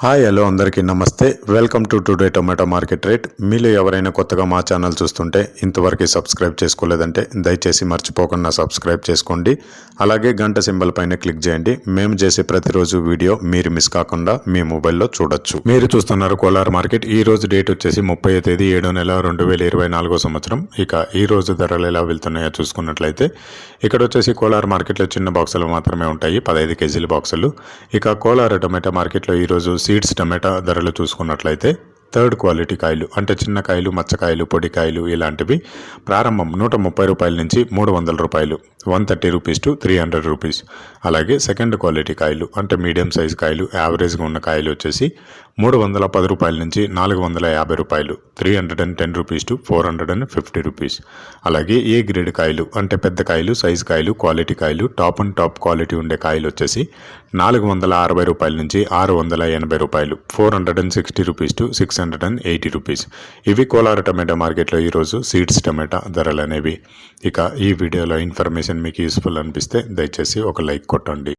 Hi hello అందరికీ నమస్తే. Welcome to today tomato market rate. మీలో ఎవరైనా కొత్తగా మా ఛానల్ చూస్తుంటే ఇంతవరకు సబ్స్క్రైబ్ చేసుకోలేదంటే దయచేసి మర్చిపోకుండా సబ్స్క్రైబ్ చేసుకోండి. అలాగే గంట సింబల్ పైన క్లిక్ చేయండి. మేము చేసే ప్రతిరోజు వీడియో మీరు మిస్ కాకుండా మీ మొబైల్లో చూడొచ్చు. మీరు చూస్తున్నారు కోలార్ మార్కెట్. ఈ రోజు డేట్ వచ్చేసి 30వ తేదీ 7వ నెల 2024 సంవత్సరం. ఇక ఈ రోజు ధరలు ఎలా వెళ్తున్నాయో చూసుకున్నట్లయితే ఇక్కడ వచ్చేసి కోలార్ మార్కెట్లో చిన్న బాక్సులు మాత్రమే ఉంటాయి, 15 కేజీల బాక్సులు. ఇక కోలార్ టొమాటో మార్కెట్లో ఈరోజు సీడ్స్ టమాటా ధరలు చూసుకున్నట్లయితే థర్డ్ క్వాలిటీ కాయలు అంటే చిన్న కాయలు, మచ్చకాయలు, పొడికాయలు ఇలాంటివి ప్రారంభం 130 రూపాయల నుంచి 300 రూపాయలు, 130 రూపీస్ టు 300 రూపీస్. అలాగే సెకండ్ క్వాలిటీ కాయలు అంటే మీడియం సైజ్ కాయలు, యావరేజ్గా ఉన్న కాయలు వచ్చేసి 310 రూపాయల నుంచి 450 రూపాయలు, 310 రూపీస్ టు 450 రూపీస్. అలాగే ఏ గ్రేడ్ కాయలు అంటే పెద్ద కాయలు, సైజ్ కాయలు, క్వాలిటీ కాయలు, టాప్ అండ్ టాప్ క్వాలిటీ ఉండే కాయలు వచ్చేసి 460 రూపాయల నుంచి 680 రూపాయలు, 460 రూపీస్ టు 680 రూపీస్. ఇవి కోలార్ టమాటా మార్కెట్లో ఈరోజు సీడ్స్ టమాటా ధరలు అనేవి. ఇక ఈ వీడియోలో ఇన్ఫర్మేషన్ మీకు యూస్ఫుల్ అనిపిస్తే దయచేసి ఒక లైక్ కొట్టండి.